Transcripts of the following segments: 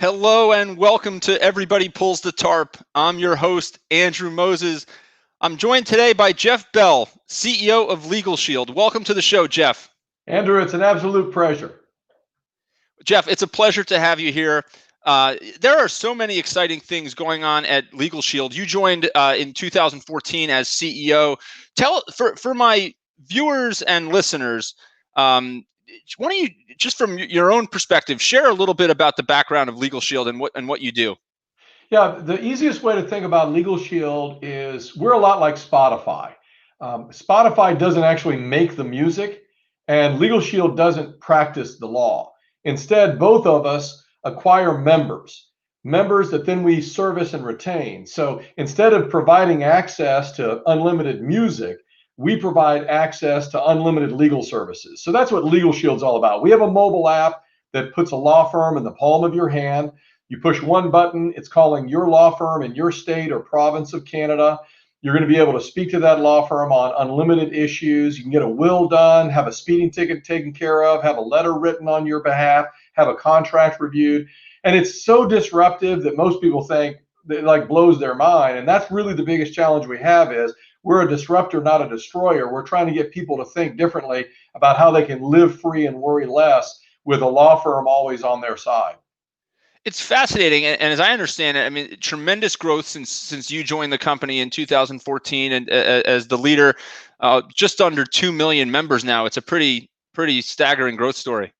Hello and welcome to Everybody Pulls the Tarp. I'm your host, Andrew Moses. I'm joined today by Jeff Bell, CEO of LegalShield. Welcome to the show, Jeff. Andrew, it's an absolute pleasure. Jeff, it's a pleasure to have you here. There are so many exciting things going on at LegalShield. You joined in 2014 as CEO. For my viewers and listeners, why don't you, just from your own perspective, share a little bit about the background of LegalShield and what you do? Yeah, the easiest way to think about LegalShield is we're a lot like Spotify. Spotify doesn't actually make the music, and LegalShield doesn't practice the law. Instead, both of us acquire members that then we service and retain. So instead of providing access to unlimited music, we provide access to unlimited legal services. So that's what LegalShield's all about. We have a mobile app that puts a law firm in the palm of your hand. You push one button, it's calling your law firm in your state or province of Canada. You're going to be able to speak to that law firm on unlimited issues. You can get a will done, have a speeding ticket taken care of, have a letter written on your behalf, have a contract reviewed. And it's so disruptive that most people think it like blows their mind. And that's really the biggest challenge we have is we're a disruptor, not a destroyer. We're trying to get people to think differently about how they can live free and worry less with a law firm always on their side. It's fascinating, and as I understand it, I mean, tremendous growth since you joined the company in 2014, and as the leader, just under 2 million members now. It's a pretty staggering growth story.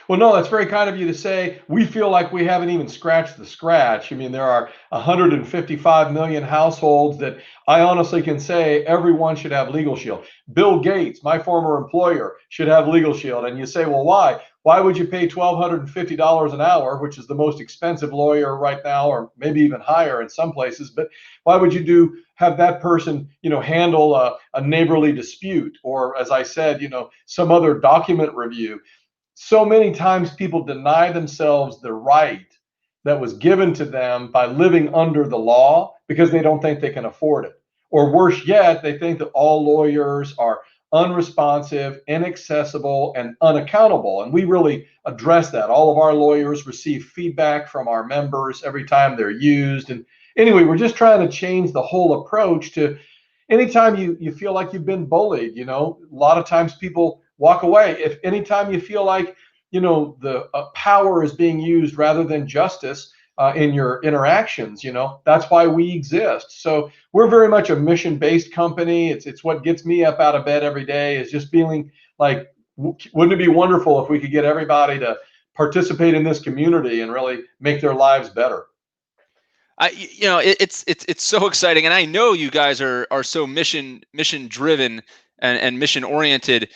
Well, no, that's very kind of you to say. We feel like we haven't even scratched the scratch. I mean, there are 155 million households that I honestly can say everyone should have LegalShield. Bill Gates, my former employer, should have LegalShield. And you say, well, why? Why would you pay $1,250 an hour, which is the most expensive lawyer right now, or maybe even higher in some places? But why would you have that person, handle a neighborly dispute, or as I said, some other document review? So many times people deny themselves the right that was given to them by living under the law because they don't think they can afford it. Or worse yet, they think that all lawyers are unresponsive, inaccessible, and unaccountable. And we really address that. All of our lawyers receive feedback from our members every time they're used. And anyway, we're just trying to change the whole approach to anytime you feel like you've been bullied, a lot of times people walk away. If anytime you feel like, the power is being used rather than justice in your interactions, that's why we exist. So we're very much a mission-based company. It's what gets me up out of bed every day is just feeling like, wouldn't it be wonderful if we could get everybody to participate in this community and really make their lives better? It's so exciting, and I know you guys are so mission driven and mission oriented.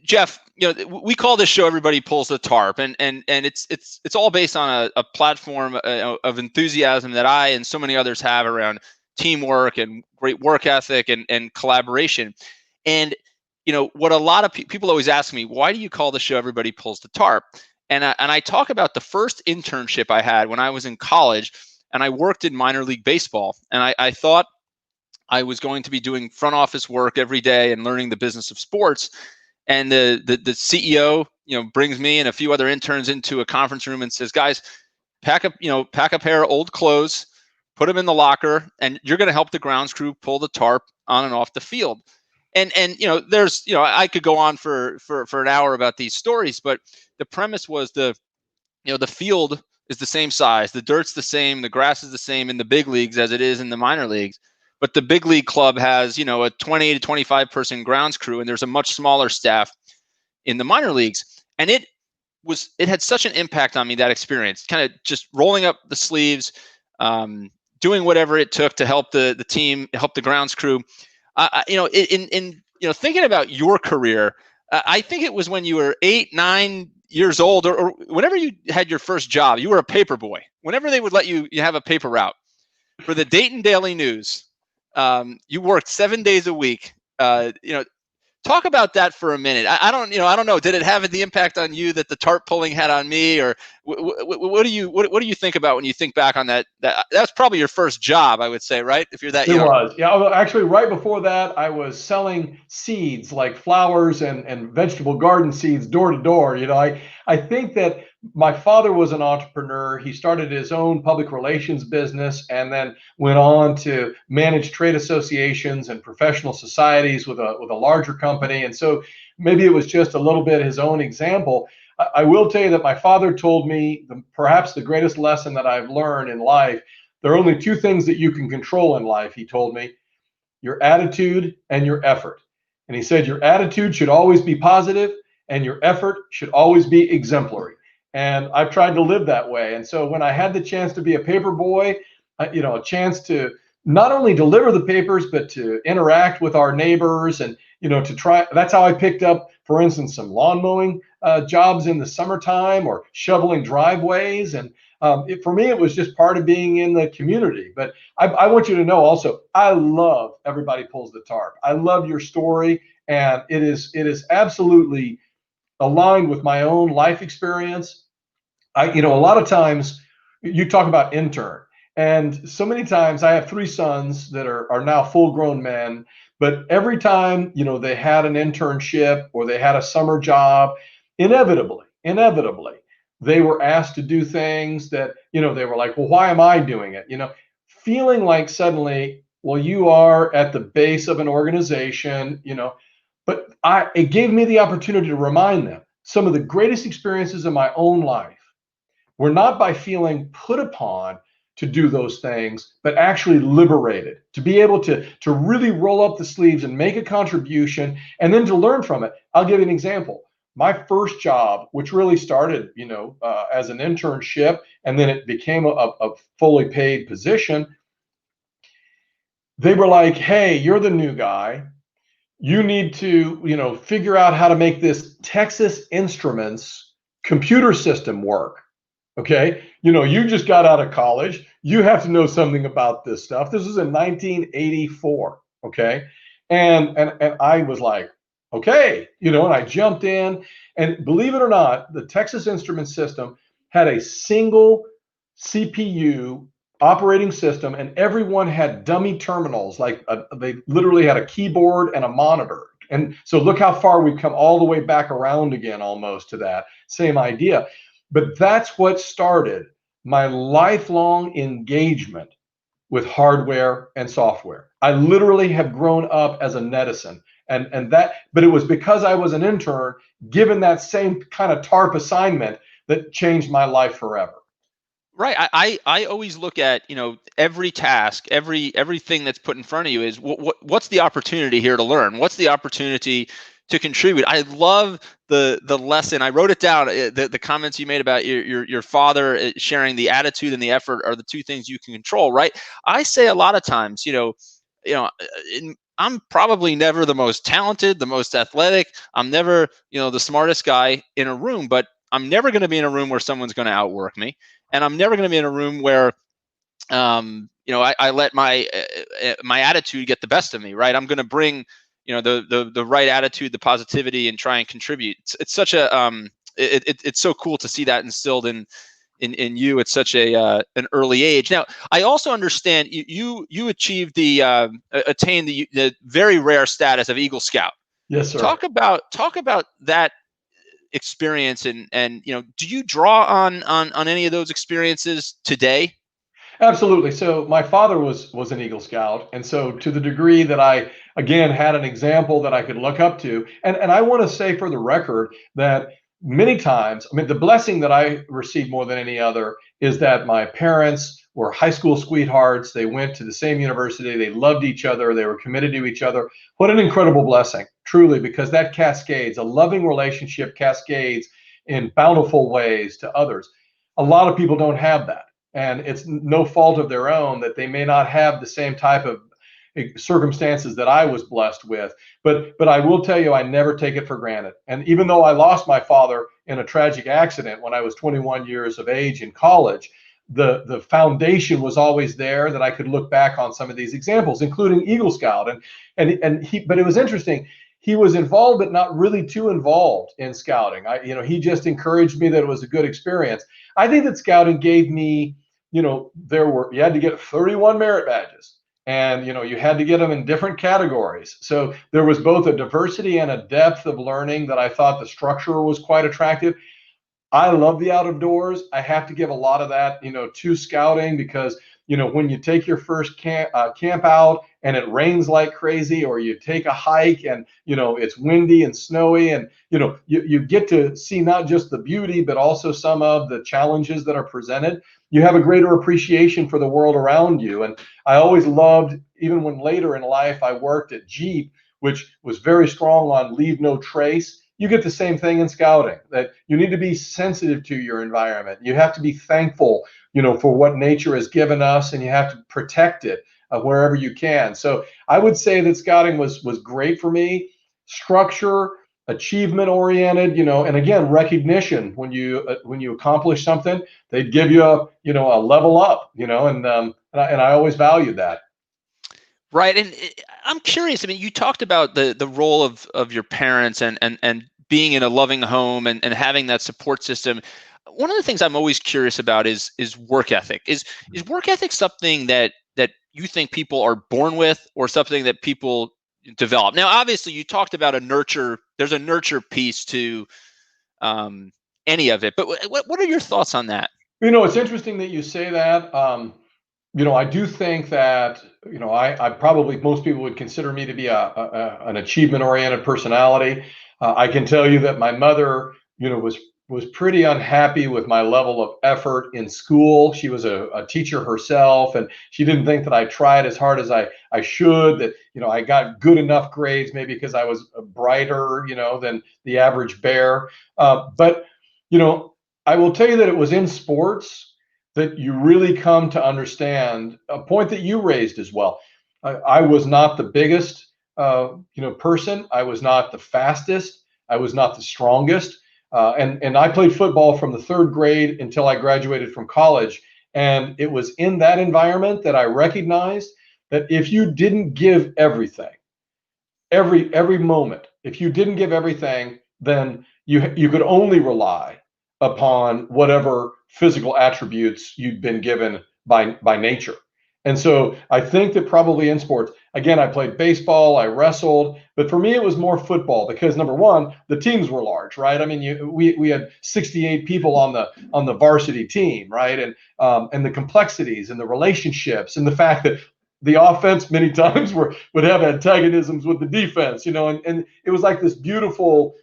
Jeff, we call this show Everybody Pulls the Tarp, and it's all based on a platform of enthusiasm that I and so many others have around teamwork and great work ethic and collaboration. And what a lot of people always ask me, why do you call the show Everybody Pulls the Tarp? And I talk about the first internship I had when I was in college, and I worked in minor league baseball, and I thought I was going to be doing front office work every day and learning the business of sports. And the CEO, brings me and a few other interns into a conference room and says, guys, pack a pair of old clothes, put them in the locker, and you're going to help the grounds crew pull the tarp on and off the field. And there's, I could go on for an hour about these stories, but the premise was the field is the same size, the dirt's the same, the grass is the same in the big leagues as it is in the minor leagues. But the big league club has, a 20 to 25 person grounds crew, and there's a much smaller staff in the minor leagues. And it had such an impact on me, that experience, kind of just rolling up the sleeves, doing whatever it took to help the team, help the grounds crew. Thinking about your career, I think it was when you were 8, 9 years old, or whenever you had your first job, you were a paperboy. Whenever they would let you have a paper route for the Dayton Daily News. You worked 7 days a week. Talk about that for a minute. I don't know. Did it have the impact on you that the tarp pulling had on me, or what do you think about when you think back on that? That's probably your first job, I would say, right? If you're that young. It was, yeah. Although actually, right before that, I was selling seeds like flowers and vegetable garden seeds door to door. I think that my father was an entrepreneur. He started his own public relations business and then went on to manage trade associations and professional societies with a larger company. And so maybe it was just a little bit his own example. I will tell you that my father told me perhaps the greatest lesson that I've learned in life. There are only two things that you can control in life, he told me: your attitude and your effort. And he said, your attitude should always be positive and your effort should always be exemplary. And I've tried to live that way. And so when I had the chance to be a paper boy, a chance to not only deliver the papers, but to interact with our neighbors and, to try, that's how I picked up, for instance, some lawn mowing jobs in the summertime or shoveling driveways. And for me, it was just part of being in the community. But I want you to know also, I love Everybody Pulls the Tarp. I love your story, and it is absolutely aligned with my own life experience. A lot of times you talk about intern, and so many times I have three sons that are now full grown men. But every time, they had an internship or they had a summer job, inevitably, they were asked to do things that, they were like, well, why am I doing it? Feeling like suddenly, well, you are at the base of an organization, but it gave me the opportunity to remind them some of the greatest experiences in my own life were not by feeling put upon to do those things, but actually liberated, to be able to really roll up the sleeves and make a contribution and then to learn from it. I'll give you an example. My first job, which really started, as an internship, and then it became a fully paid position, they were like, hey, you're the new guy. You need to, figure out how to make this Texas Instruments computer system work. Okay. You just got out of college. You have to know something about this stuff. This was in 1984. Okay. And I was like, okay, and I jumped in, and believe it or not, the Texas Instruments system had a single CPU operating system, and everyone had dummy terminals. Like they literally had a keyboard and a monitor. And so look how far we've come all the way back around again, almost to that same idea. But that's what started my lifelong engagement with hardware and software. I literally have grown up as a netizen. But it was because I was an intern given that same kind of TARP assignment that changed my life forever. Right. I always look at, every task, everything that's put in front of you is what's the opportunity here to learn? What's the opportunity to contribute? I love the lesson. I wrote it down. The comments you made about your father sharing the attitude and the effort are the two things you can control, right? I say a lot of times, I'm probably never the most talented, the most athletic. I'm never, the smartest guy in a room, but I'm never going to be in a room where someone's going to outwork me. And I'm never going to be in a room where, I let my attitude get the best of me, right? I'm going to bring, the right attitude, the positivity, and try and contribute. It's such a, it's so cool to see that instilled in you at such an early age. Now, I also understand you achieved attained the very rare status of Eagle Scout. Yes, sir. Talk about that experience, and do you draw on any of those experiences today? Absolutely. So my father was an Eagle Scout, and so to the degree that I again had an example that I could look up to, and I want to say for the record that many times, I mean, the blessing that I received more than any other is that my parents were high school sweethearts. They went to the same university. They loved each other. They were committed to each other. What an incredible blessing, truly, because that cascades, a loving relationship cascades in bountiful ways to others. A lot of people don't have that. And it's no fault of their own that they may not have the same type of circumstances that I was blessed with. But I will tell you, I never take it for granted. And even though I lost my father in a tragic accident when I was 21 years of age in college, the foundation was always there that I could look back on some of these examples, including Eagle Scout. But it was interesting. He was involved, but not really too involved in scouting. He just encouraged me that it was a good experience. I think that scouting gave me, you had to get 31 merit badges, and you had to get them in different categories. So there was both a diversity and a depth of learning that I thought the structure was quite attractive. I love the out of doors. I have to give a lot of that, to scouting because, when you take your first camp out and it rains like crazy, or you take a hike and, it's windy and snowy, and, you get to see not just the beauty, but also some of the challenges that are presented. You have a greater appreciation for the world around you. And I always loved, even when later in life I worked at Jeep, which was very strong on leave no trace. You get the same thing in scouting, that you need to be sensitive to your environment. You have to be thankful, for what nature has given us, and you have to protect it wherever you can. So I would say that scouting was great for me. Structure, achievement oriented, and again, recognition. When you accomplish something, they'd give you a level up, and I always valued that. Right. And I'm curious. I mean, you talked about the role of your parents and being in a loving home and having that support system. One of the things I'm always curious about is work ethic. Is work ethic something that you think people are born with, or something that people develop? Now, obviously, you talked about a nurture. There's a nurture piece to um, any of it. But what are your thoughts on that? It's interesting that you say that. I do think that, I probably, most people would consider me to be an achievement oriented personality. I can tell you that my mother, was pretty unhappy with my level of effort in school. She was a teacher herself, and she didn't think that I tried as hard as I should, that, I got good enough grades, maybe because I was brighter, than the average bear. But, you know, I will tell you that it was in sports that you really come to understand a point that you raised as well. I was not the biggest, person. I was not the fastest. I was not the strongest. And I played football from the third grade until I graduated from college. And it was in that environment that I recognized that if you didn't give everything, every moment, if you didn't give everything, then you could only rely upon whatever physical attributes you'd been given by nature. And so I think that probably in sports, again, I played baseball, I wrestled, but for me it was more football because, number one, the teams were large, right? I mean, we had 68 people on the varsity team, right? And the complexities and the relationships and the fact that the offense many times would have antagonisms with the defense, and it was like this beautiful,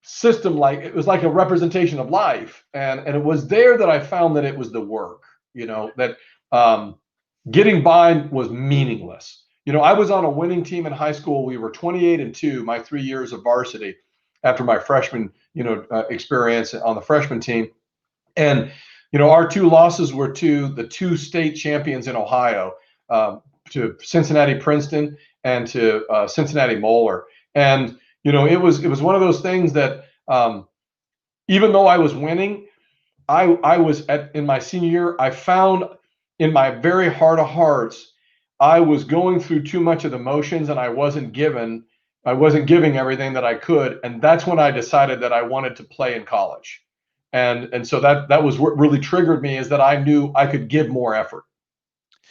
system. Like it was like a representation of life, and it was there that I found that it was the work, that getting by was meaningless. I was on a winning team in high school. We were 28-2 my 3 years of varsity after my freshman experience on the freshman team. And our two losses were to the two state champions in Ohio, to Cincinnati Princeton and to Cincinnati Moeller. And it was one of those things that, even though I was winning, I was in my senior year. I found in my very heart of hearts, I was going through too much of the motions, and I wasn't giving everything that I could. And that's when I decided that I wanted to play in college. And so that was what really triggered me, is that I knew I could give more effort.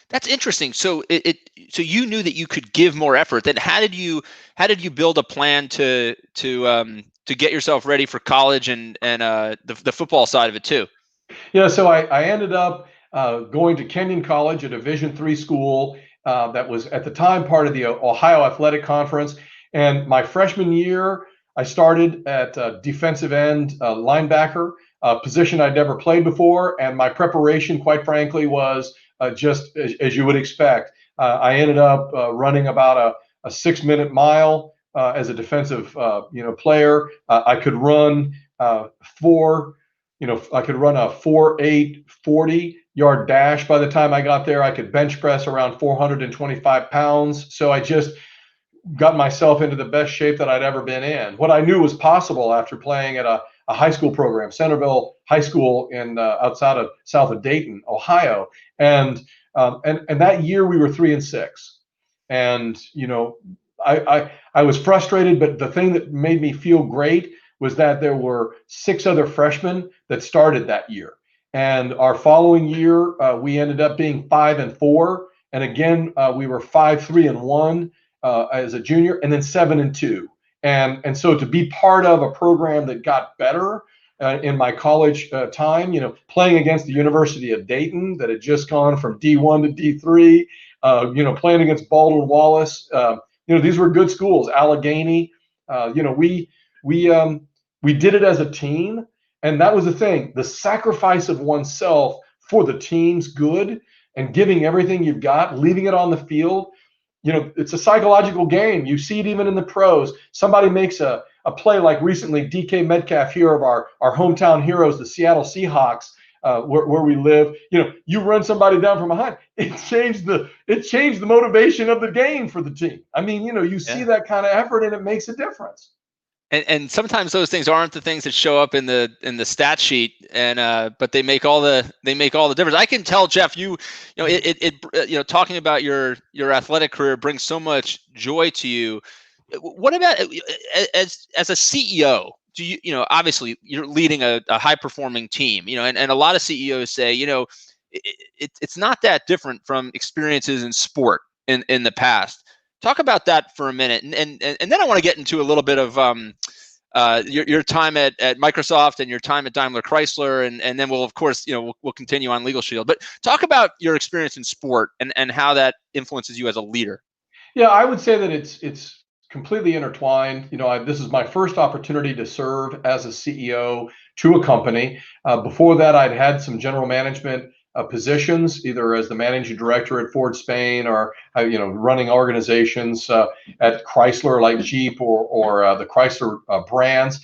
That's interesting. So so you knew that you could give more effort. Then how did you build a plan to get yourself ready for college and the football side of it too? Yeah, so I ended up going to Kenyon College, a Division III school that was at the time part of the Ohio Athletic Conference. And my freshman year, I started at defensive end linebacker, a position I'd never played before. And my preparation, quite frankly, was just as you would expect. I ended up running about a 6-minute mile as a defensive player. I could run I could run a 4.8 40-yard dash. By the time I got there, I could bench press around 425 pounds. So I just got myself into the best shape that I'd ever been in. What I knew was possible after playing at a high school program, Centerville High School in outside of south of Dayton, Ohio. And that year we were 3-6. And I was frustrated, but the thing that made me feel great was that there were 6 other freshmen that started that year. And our following year, we ended up being 5-4. And again, we were 5-3-1 as a junior, and then 7-2. And so to be part of a program that got better in my college time, playing against the University of Dayton that had just gone from D1 to D3, playing against Baldwin Wallace. These were good schools. Allegheny. We did it as a team, and that was the thing. The sacrifice of oneself for the team's good and giving everything you've got, leaving it on the field. It's a psychological game. You see it even in the pros. Somebody makes a play like recently, DK Metcalf here of our hometown heroes, the Seattle Seahawks, where we live. You run somebody down from behind. It changed the motivation of the game for the team. I mean, you see that kind of effort, and it makes a difference. And sometimes those things aren't the things that show up in the stat sheet, but they make all the difference. I can tell, Jeff, talking about your athletic career brings so much joy to you. What about as a CEO? Do you obviously you're leading a high performing team, and a lot of CEOs say, it's not that different from experiences in sport in the past. Talk about that for a minute, and then I want to get into a little bit of your time at Microsoft and your time at Daimler Chrysler, and then we'll of course we'll continue on LegalShield. But talk about your experience in sport and how that influences you as a leader. Yeah, I would say that it's completely intertwined. This is my first opportunity to serve as a CEO to a company. Before that, I'd had some general management positions, either as the managing director at Ford Spain or running organizations at Chrysler like Jeep or the Chrysler brands.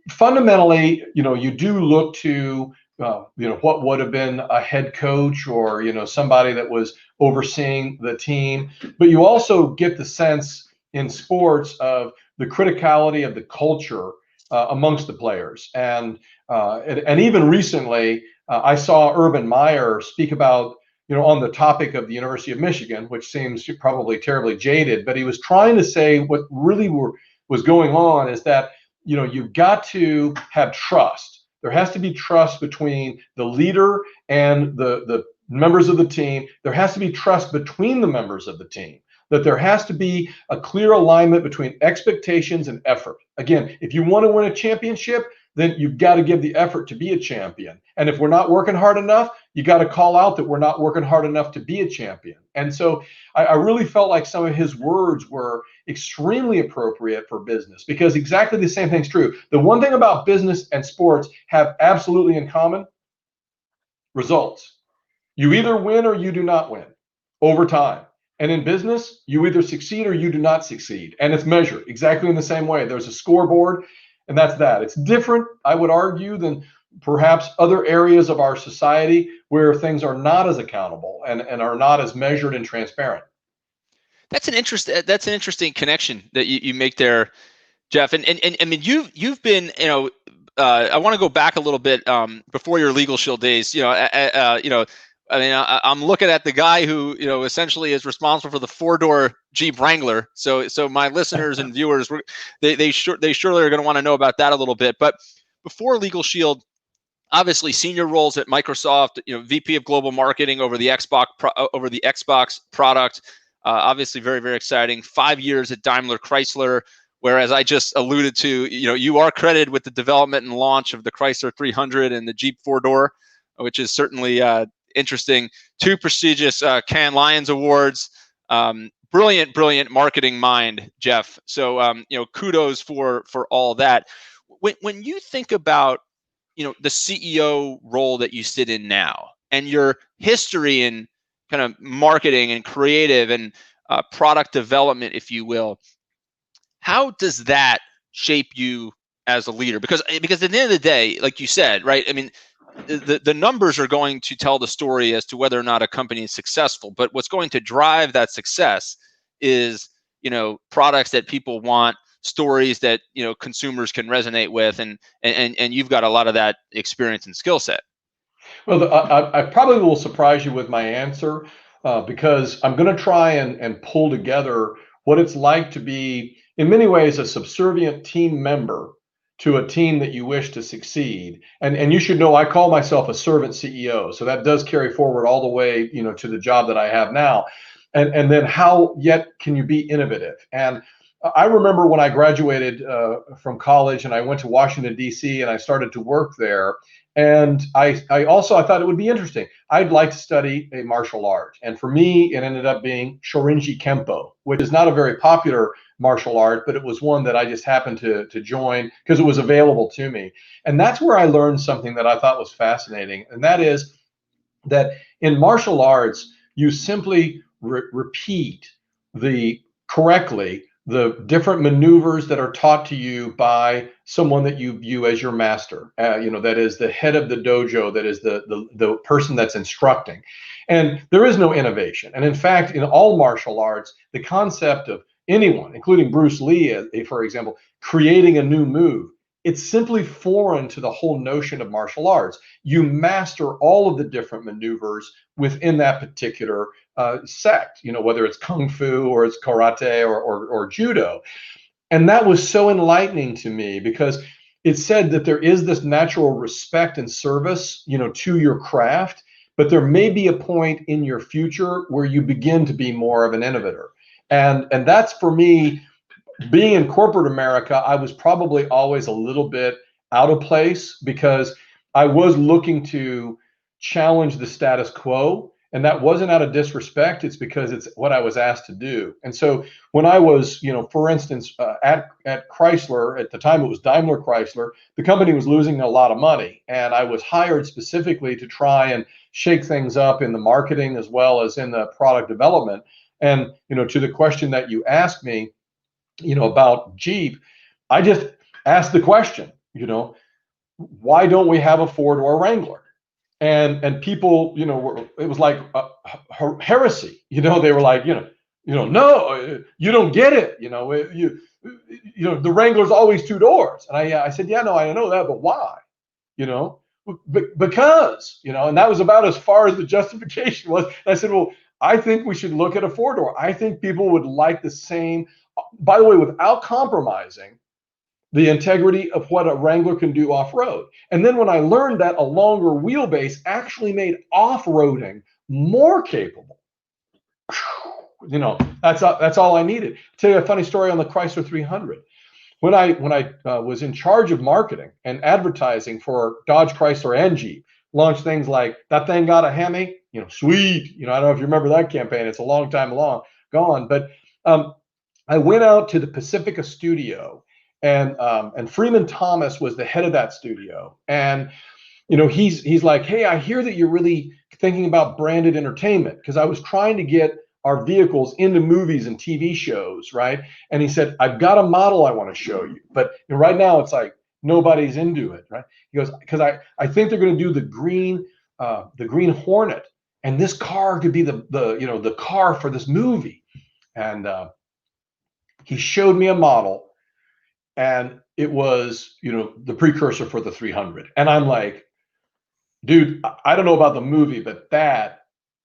Fundamentally, you do look to what would have been a head coach or somebody that was overseeing the team, but you also get the sense in sports of the criticality of the culture amongst the players, and even recently. I saw Urban Meyer speak about, on the topic of the University of Michigan, which seems probably terribly jaded, but he was trying to say what really was going on is that, you've got to have trust. There has to be trust between the leader and the members of the team. There has to be trust between the members of the team, that there has to be a clear alignment between expectations and effort. Again, if you want to win a championship, then you've got to give the effort to be a champion. And if we're not working hard enough, you got to call out that we're not working hard enough to be a champion. And so I really felt like some of his words were extremely appropriate for business, because exactly the same thing's true. The one thing about business and sports have absolutely in common: results. You either win or you do not win over time. And in business, you either succeed or you do not succeed. And it's measured exactly in the same way. There's a scoreboard, and that's that. It's different, I would argue, than perhaps other areas of our society where things are not as accountable and are not as measured and transparent. That's an interesting connection that you make there, Jeff. And I mean, you've been, I want to go back a little bit before your LegalShield days. I mean, I'm looking at the guy who, essentially is responsible for the 4-door Jeep Wrangler. So my listeners and viewers, they surely are going to want to know about that a little bit. But before LegalShield, obviously senior roles at Microsoft, VP of Global Marketing over the Xbox product. Obviously, very, very exciting. 5 years at Daimler Chrysler, where, as I just alluded to, you are credited with the development and launch of the Chrysler 300 and the Jeep 4-door, which is certainly interesting. 2 prestigious Cannes Lions Awards. Brilliant marketing mind, Jeff. So kudos for all that. When you think about the CEO role that you sit in now and your history in kind of marketing and creative and product development, if you will, how does that shape you as a leader? Because at the end of the day, like you said, right? I mean, the numbers are going to tell the story as to whether or not a company is successful. But what's going to drive that success is, products that people want, stories that, consumers can resonate with. And you've got a lot of that experience and skill set. Well, I probably will surprise you with my answer because I'm going to try and pull together what it's like to be, in many ways, a subservient team member to a team that you wish to succeed. And you should know, I call myself a servant CEO. So that does carry forward all the way, to the job that I have now. And then how yet can you be innovative? And I remember when I graduated from college and I went to Washington, D.C., and I started to work there. And I thought it would be interesting. I'd like to study a martial art. And for me, it ended up being Shorinji Kempo, which is not a very popular martial art, but it was one that I just happened to join because it was available to me. And that's where I learned something that I thought was fascinating. And that is that in martial arts, you simply repeat correctly the different maneuvers that are taught to you by someone that you view as your master. That is the head of the dojo, that is the person that's instructing. And there is no innovation. And in fact, in all martial arts, the concept of anyone, including Bruce Lee, for example, creating a new move, it's simply foreign to the whole notion of martial arts. You master all of the different maneuvers within that particular sect, whether it's kung fu or it's karate or judo. And that was so enlightening to me because it said that there is this natural respect and service, to your craft, but there may be a point in your future where you begin to be more of an innovator. And that's, for me, being in corporate America, I was probably always a little bit out of place because I was looking to challenge the status quo. And that wasn't out of disrespect. It's because it's what I was asked to do. And so when I was, for instance, at Chrysler, at the time it was Daimler Chrysler, the company was losing a lot of money. And I was hired specifically to try and shake things up in the marketing as well as in the product development. And, to the question that you asked me, about Jeep, I just asked the question, why don't we have a four-door Wrangler? And people, it was like heresy. They were like, no, you don't get it. The Wrangler's always two doors. And I said, yeah, no, I know that, but why? Because, and that was about as far as the justification was. And I said, well, I think we should look at a four-door. I think people would like the same, by the way, without compromising the integrity of what a Wrangler can do off-road. And then when I learned that a longer wheelbase actually made off-roading more capable, that's all I needed. I'll tell you a funny story on the Chrysler 300. When I was in charge of marketing and advertising for Dodge, Chrysler, and Jeep, launched things like "That Thing Got a Hemi," sweet. I don't know if you remember that campaign. It's a long time gone. But I went out to the Pacifica studio, and Freeman Thomas was the head of that studio. And he's like, hey, I hear that you're really thinking about branded entertainment, because I was trying to get our vehicles into movies and TV shows, right? And he said, I've got a model I want to show you, but right now it's like nobody's into it, right? He goes, because I think they're going to do the Green Hornet, and this car could be the car for this movie. And he showed me a model, and it was the precursor for the 300. And I'm like, dude, I don't know about the movie, but that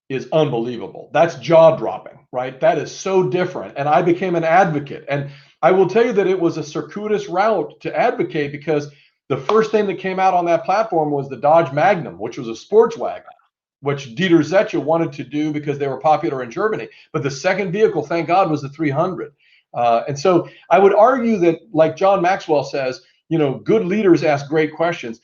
is unbelievable. That's jaw-dropping, right? That is so different. And I became an advocate. And I will tell you that it was a circuitous route to advocate, because the first thing that came out on that platform was the Dodge Magnum, which was a sports wagon, which Dieter Zetsche wanted to do because they were popular in Germany. But the second vehicle, thank God, was the 300. And so I would argue that, like John Maxwell says, good leaders ask great questions.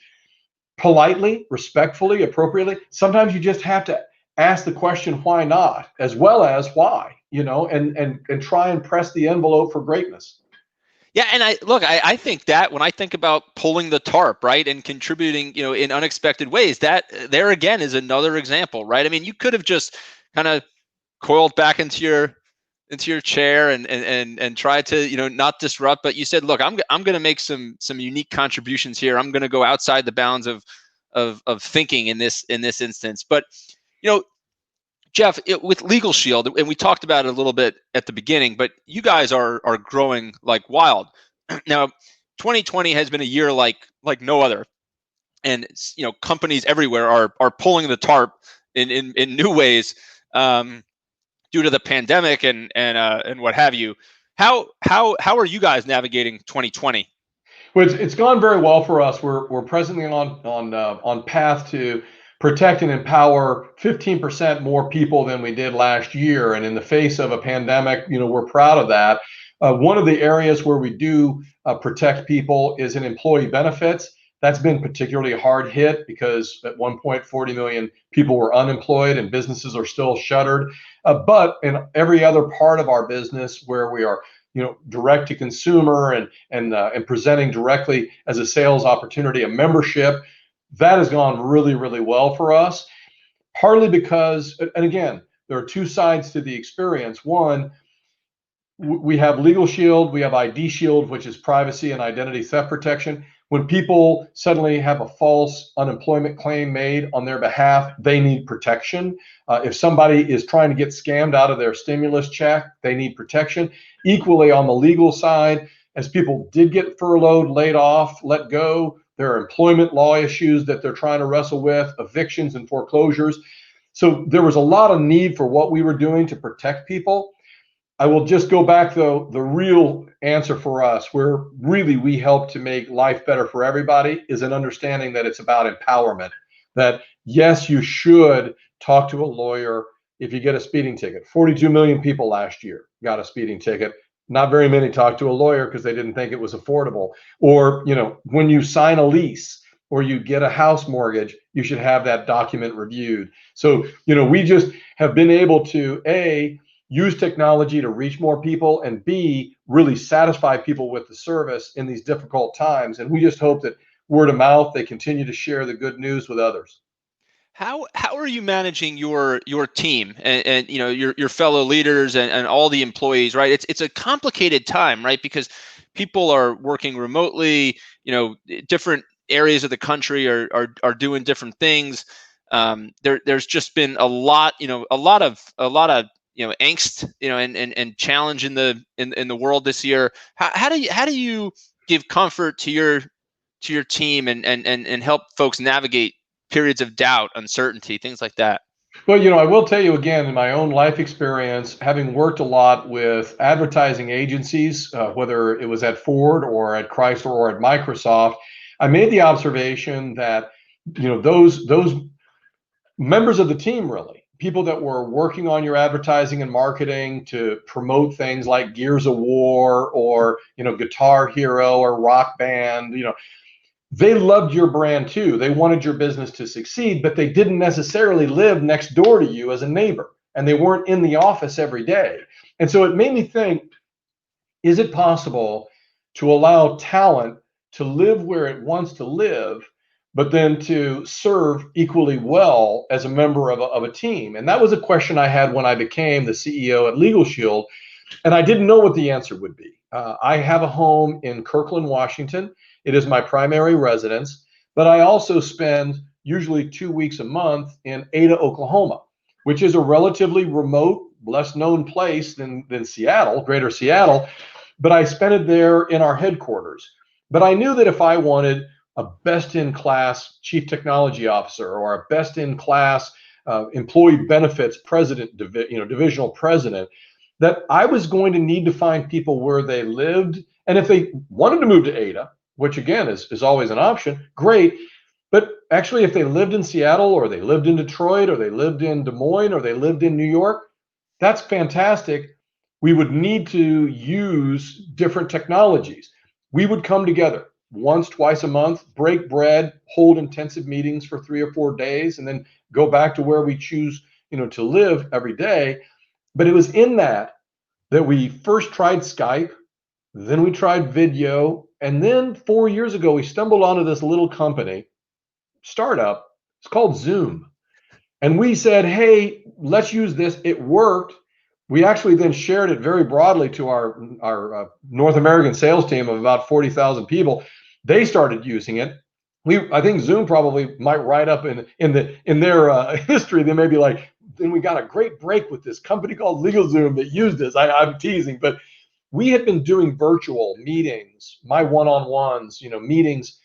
Politely, respectfully, appropriately. Sometimes you just have to ask the question, why not, as well as why, and try and press the envelope for greatness. Yeah, and I think that when I think about pulling the tarp, right, and contributing, in unexpected ways, that there again is another example, right? I mean, you could have just kind of coiled back into your chair and try to not disrupt, but you said, look, I'm going to make some unique contributions here. I'm going to go outside the bounds of thinking in this instance. But Jeff, with LegalShield, and we talked about it a little bit at the beginning, but you guys are growing like wild. Now 2020 has been a year like no other, and companies everywhere are pulling the tarp in new ways, due to the pandemic and what have you. How are you guys navigating 2020? Well, it's gone very well for us. We're presently on path to protect and empower 15% more people than we did last year. And in the face of a pandemic, we're proud of that. One of the areas where we do protect people is in employee benefits. That's been particularly hard hit because at one point 40 million people were unemployed and businesses are still shuttered. But in every other part of our business where we are, direct to consumer and presenting directly as a sales opportunity, a membership, that has gone really, really well for us. Partly because, and again, there are two sides to the experience. One, we have LegalShield, we have ID Shield, which is privacy and identity theft protection. When people suddenly have a false unemployment claim made on their behalf, they need protection. If somebody is trying to get scammed out of their stimulus check, they need protection. Equally, on the legal side, as people did get furloughed, laid off, let go, there are employment law issues that they're trying to wrestle with, evictions and foreclosures. So there was a lot of need for what we were doing to protect people. I will just go back, though. The real answer for us, where really we help to make life better for everybody, is an understanding that it's about empowerment. That, yes, you should talk to a lawyer if you get a speeding ticket. 42 million people last year got a speeding ticket. Not very many talked to a lawyer because they didn't think it was affordable. Or, when you sign a lease or you get a house mortgage, you should have that document reviewed. So, we just have been able to, A, use technology to reach more people, and B, really satisfy people with the service in these difficult times. And we just hope that word of mouth, they continue to share the good news with others. How are you managing your team and your fellow leaders and all the employees, right? It's a complicated time, right? Because people are working remotely, different areas of the country are doing different things. There's just been a lot of angst, and challenge in the world this year. How do you give comfort to your team and help folks navigate periods of doubt, uncertainty, things like that? Well, I will tell you again, in my own life experience, having worked a lot with advertising agencies, whether it was at Ford or at Chrysler or at Microsoft, I made the observation that, those members of the team, really, people that were working on your advertising and marketing to promote things like Gears of War or, Guitar Hero or Rock Band, they loved your brand too. They wanted your business to succeed, but they didn't necessarily live next door to you as a neighbor, and they weren't in the office every day. And so it made me think, is it possible to allow talent to live where it wants to live, but then to serve equally well as a member of a team? And that was a question I had when I became the CEO at LegalShield, and I didn't know what the answer would be. I have a home in Kirkland, Washington. It is my primary residence, but I also spend usually 2 weeks a month in Ada, Oklahoma, which is a relatively remote, less known place than Seattle, greater Seattle, but I spent it there in our headquarters. But I knew that if I wanted a best-in-class chief technology officer or a best-in-class employee benefits president, divisional president, that I was going to need to find people where they lived. And if they wanted to move to Ada, which again is always an option, great. But actually, if they lived in Seattle or they lived in Detroit or they lived in Des Moines or they lived in New York, that's fantastic. We would need to use different technologies. We would come together once, twice a month, break bread, hold intensive meetings for 3 or 4 days, and then go back to where we choose, to live every day. But it was in that we first tried Skype, then we tried video, and then 4 years ago, we stumbled onto this little company, startup. It's called Zoom. And we said, hey, let's use this. It worked. We actually then shared it very broadly to our North American sales team of about 40,000 people. They started using it. I think Zoom probably might write up in their history. They may be like, then we got a great break with this company called LegalZoom that used this. I'm teasing, but we had been doing virtual meetings, my one-on-ones, meetings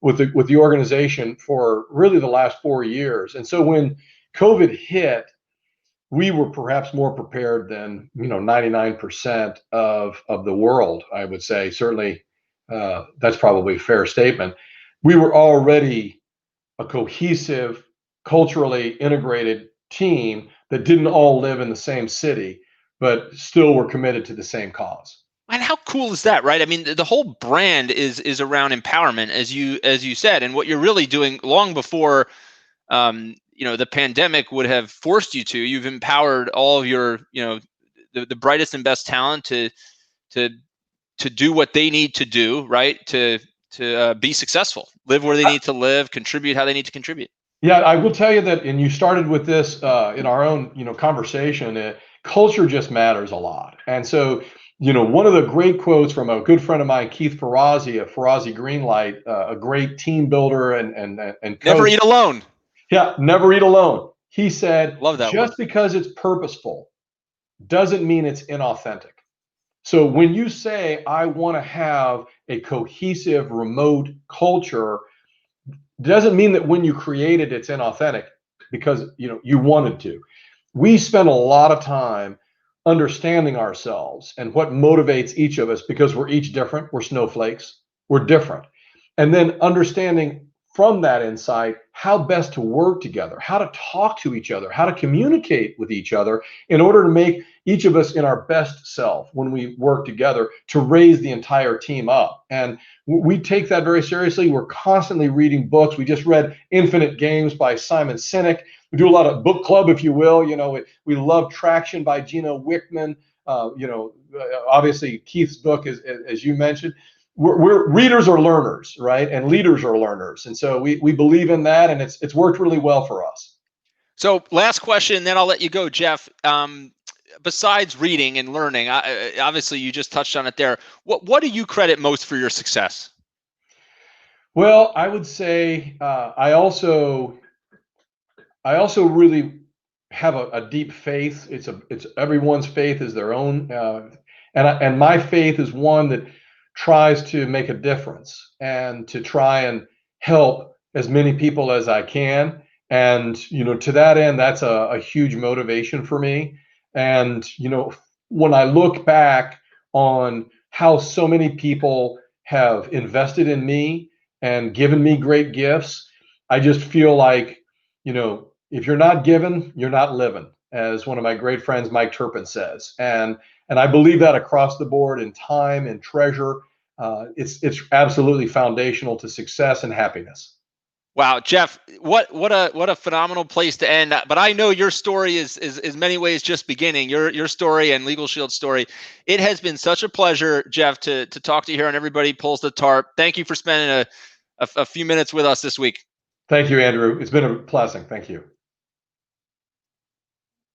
with the organization for really the last 4 years. And so when COVID hit, we were perhaps more prepared than 99% of the world, I would say. Certainly, that's probably a fair statement. We were already a cohesive, culturally integrated team that didn't all live in the same city, but still were committed to the same cause. how cool is that, right? I mean, the whole brand is around empowerment, as you said, and what you're really doing long before the pandemic would have forced you to. You've empowered all of your, the brightest and best talent to to do what they need to do, right? To be successful, live where they need to live, contribute how they need to contribute. Yeah, I will tell you that, and you started with this in our own, conversation. Culture just matters a lot, and so, one of the great quotes from a good friend of mine, Keith Ferrazzi of Ferrazzi Greenlight, a great team builder and Never coach. eat alone. Yeah, never eat alone. He said, Love that word. just because it's purposeful doesn't mean it's inauthentic. So when you say, I want to have a cohesive remote culture, doesn't mean that when you create it, it's inauthentic because you wanted to. We spend a lot of time understanding ourselves and what motivates each of us because we're each different. We're snowflakes. We're different. And then understanding from that insight how best to work together, how to talk to each other, how to communicate with each other in order to make each of us in our best self when we work together to raise the entire team up. And we take that very seriously. We're constantly reading books. We just read Infinite Games by Simon Sinek. We do a lot of book club, if you will. We love Traction by Gino Wickman. Obviously Keith's book, as you mentioned. We're readers are learners, right? And leaders are learners. And so we believe in that, and it's worked really well for us. So last question, then I'll let you go, Jeff. Besides reading and learning, obviously you just touched on it there. What do you credit most for your success? Well, I would say I also really have a deep faith. It's everyone's faith is their own, and my faith is one that tries to make a difference and to try and help as many people as I can. And to that end, that's a huge motivation for me. And when I look back on how so many people have invested in me and given me great gifts, I just feel like, if you're not giving, you're not living, as one of my great friends, Mike Turpin, says. And I believe that across the board in time and treasure. It's absolutely foundational to success and happiness. Wow, Jeff, what a phenomenal place to end. But I know your story is many ways just beginning. Your story and LegalShield's story. It has been such a pleasure, Jeff, to talk to you here on Everybody Pulls the Tarp. Thank you for spending a few minutes with us this week. Thank you, Andrew. It's been a blessing. Thank you.